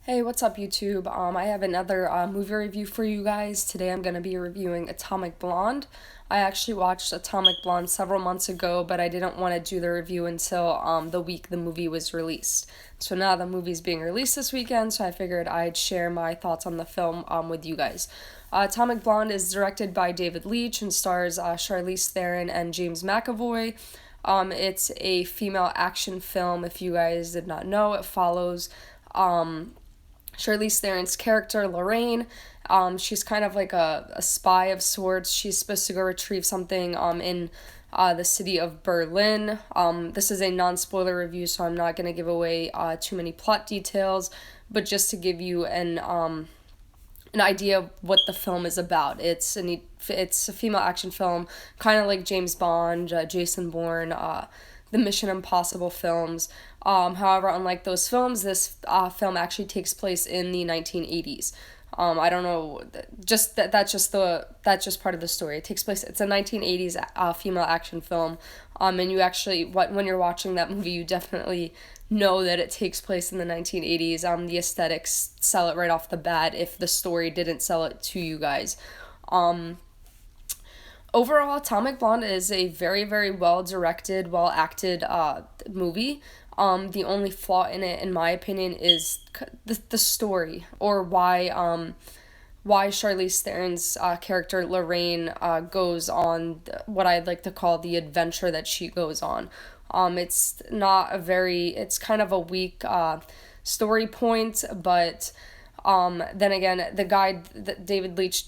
Hey, what's up, YouTube? I have another movie review for you guys. Today I'm going to be reviewing Atomic Blonde. I actually watched Atomic Blonde several months ago, but I didn't want to do the review until the week the movie was released. So now the movie's being released this weekend, so I figured I'd share my thoughts on the film with you guys. Atomic Blonde is directed by David Leitch and stars Charlize Theron and James McAvoy. It's a female action film. If you guys did not know, it follows Charlize Theron's character, Lorraine. She's kind of like a spy of sorts. She's supposed to go retrieve something in the city of Berlin. This is a non-spoiler review, so I'm not going to give away too many plot details, but just to give you an idea of what the film is about. It's a female action film, kind of like James Bond, Jason Bourne, the Mission Impossible films. However, unlike those films, this film actually takes place in the 1980s. I don't know, that's just part of the story. It takes place. It's a 1980s female action film, and you actually when you're watching that movie, you definitely know that it takes place in the 1980s. The aesthetics sell it right off the bat. If the story didn't sell it to you guys, overall, Atomic Blonde is a very, very well directed, well acted movie. The only flaw in it, in my opinion, is the story, or why Charlize Theron's character Lorraine goes on what I'd like to call the adventure that she goes on. It's not a very, it's kind of a weak story point, but then again, the guy that David Leitch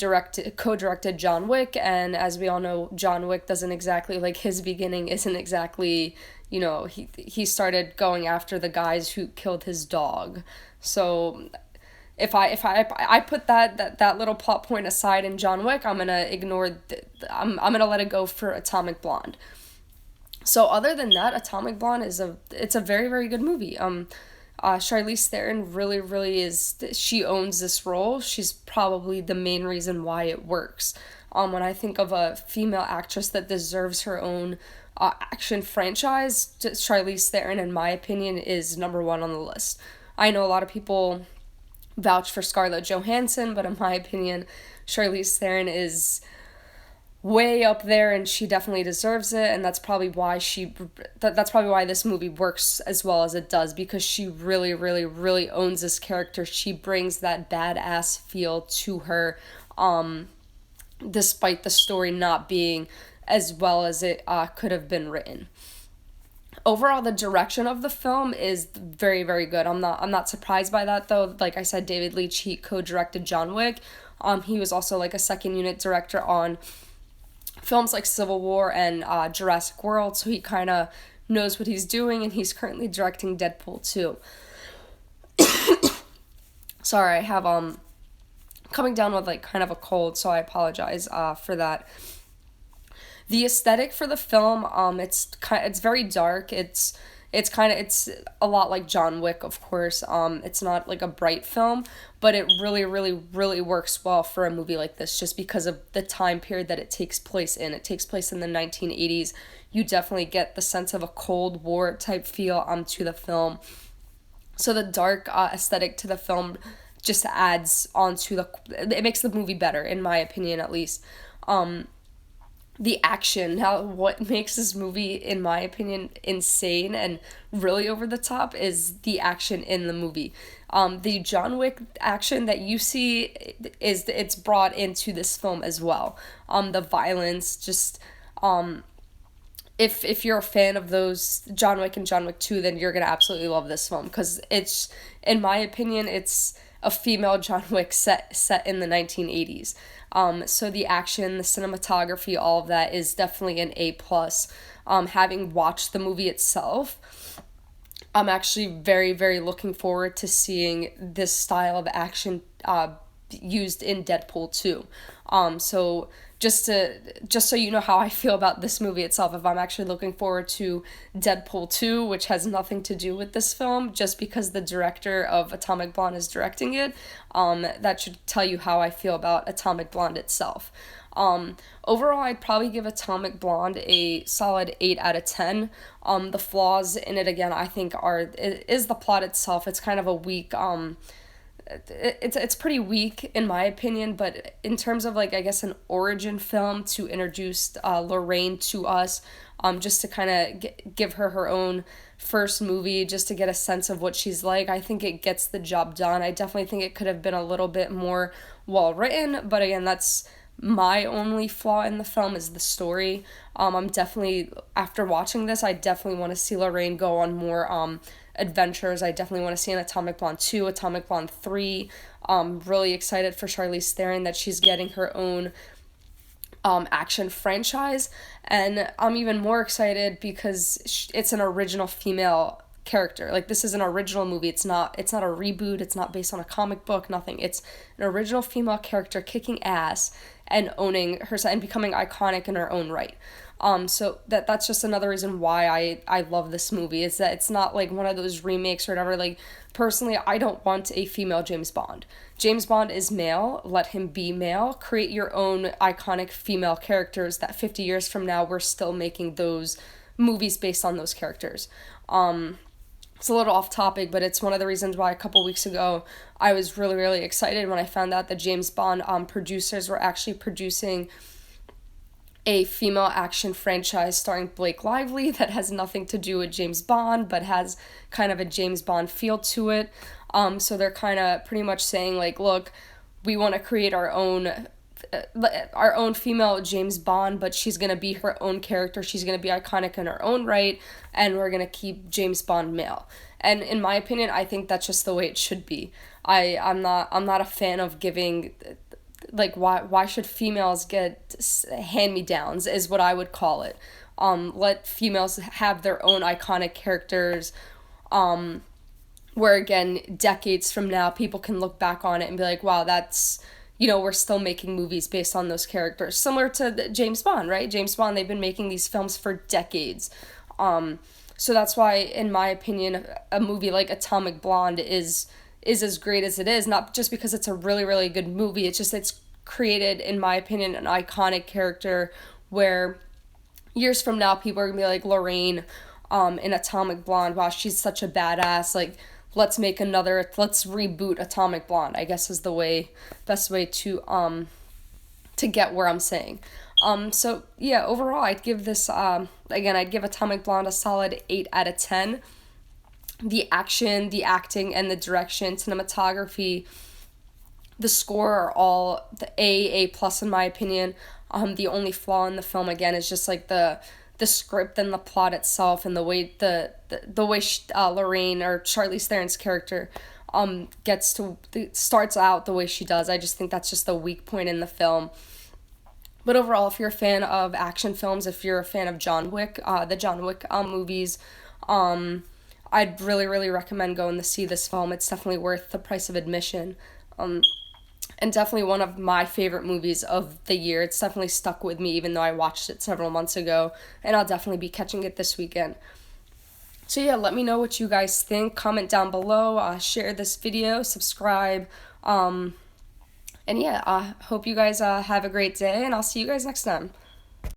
co-directed John Wick, and as we all know, John Wick doesn't exactly, like, his beginning isn't exactly, he started going after the guys who killed his dog. So if I put that little plot point aside in John Wick, I'm gonna ignore I'm gonna let it go for Atomic Blonde. So other than that, Atomic Blonde it's a very, very good movie. Charlize Theron really is, she owns this role. She's probably the main reason why it works. When I think of a female actress that deserves her own action franchise, Charlize Theron, in my opinion, is number one on the list. I know a lot of people vouch for Scarlett Johansson, but in my opinion, Charlize Theron is way up there, and she definitely deserves it, and that's probably why this movie works as well as it does, because she really owns this character. She brings that badass feel to her, despite the story not being as well as it could have been written. Overall, the direction of the film is very, very good. I'm not surprised by that, though. Like I said, David Leitch, he co-directed John Wick. He was also like a second unit director on films like Civil War and Jurassic World, so he kind of knows what he's doing, and he's currently directing Deadpool 2. Sorry, I have coming down with like kind of a cold, so I apologize for that. The aesthetic for the film, it's very dark. It's a lot like John Wick, of course. It's not like a bright film, but it really works well for a movie like this, just because of the time period that it takes place in. It takes place in the 1980s. You definitely get the sense of a Cold War type feel to the film. So the dark aesthetic to the film just adds it makes the movie better, in my opinion, at least. The action, now what makes this movie, in my opinion, insane and really over the top is the action in the movie. The John Wick action that you see it's brought into this film as well. The violence, just if you're a fan of those John Wick and John Wick 2, then you're gonna absolutely love this film, because it's, in my opinion, it's a female John Wick set in the 1980s. So the action, the cinematography, all of that is definitely an A plus. Having watched the movie itself, I'm actually very looking forward to seeing this style of action used in Deadpool 2. So just so you know how I feel about this movie itself, if I'm actually looking forward to Deadpool 2, which has nothing to do with this film, just because the director of Atomic Blonde is directing it, that should tell you how I feel about Atomic Blonde itself. Overall, I'd probably give Atomic Blonde a solid 8 out of 10. The flaws in it, again, I think is the plot itself. It's kind of a weak, it's pretty weak in my opinion, but in terms of like I guess an origin film to introduce Lorraine to us, just to kind of give her her own first movie, just to get a sense of what she's like. I think it gets the job done. I definitely think it could have been a little bit more well written, but again, that's my only flaw in the film is the story. I'm definitely, after watching this, I definitely want to see Lorraine go on more adventures. I definitely want to see an Atomic Blonde 2, Atomic Blonde 3. Really excited for Charlize Theron that she's getting her own action franchise. And I'm even more excited because it's an original female character. Like this is an original movie. It's not a reboot. It's not based on a comic book, nothing. It's an original female character kicking ass and owning herself and becoming iconic in her own right. So that's just another reason why I love this movie, is that it's not like one of those remakes or whatever. Like personally, I don't want a female James Bond. James Bond is male, let him be male. Create your own iconic female characters that 50 years from now we're still making those movies based on those characters. It's a little off topic, but it's one of the reasons why a couple weeks ago I was really, really excited when I found out that James Bond producers were actually producing a female action franchise starring Blake Lively that has nothing to do with James Bond, but has kind of a James Bond feel to it. So they're kind of pretty much saying like, look, we want to create our own female James Bond, but she's going to be her own character. She's going to be iconic in her own right, and we're going to keep James Bond male. And in my opinion, I think that's just the way it should be. I'm not a fan of giving, like, why should females get hand-me-downs is what I would call it. Let females have their own iconic characters, where again, decades from now, people can look back on it and be like, wow, that's, we're still making movies based on those characters. Similar to James Bond, right? James Bond, they've been making these films for decades. So that's why, in my opinion, a movie like Atomic Blonde is as great as it is, not just because it's a really, really good movie. It's created, in my opinion, an iconic character where years from now, people are going to be like, Lorraine in Atomic Blonde, wow, she's such a badass, like, let's reboot Atomic Blonde, I guess is the best way to get where I'm saying. So yeah, overall, I'd give this, I'd give Atomic Blonde a solid 8 out of 10. The action, the acting, and the direction, cinematography, the score are all the A plus in my opinion. The only flaw in the film, again, is just like the script and the plot itself, and the way Lorraine, or Charlize Theron's character starts out the way she does. I just think that's just the weak point in the film. But overall, if you're a fan of action films, if you're a fan of John Wick, the John Wick movies, I'd really, really recommend going to see this film. It's definitely worth the price of admission. And definitely one of my favorite movies of the year. It's definitely stuck with me, even though I watched it several months ago, and I'll definitely be catching it this weekend. So yeah, let me know what you guys think. Comment down below, share this video, subscribe, and yeah, I hope you guys have a great day, and I'll see you guys next time.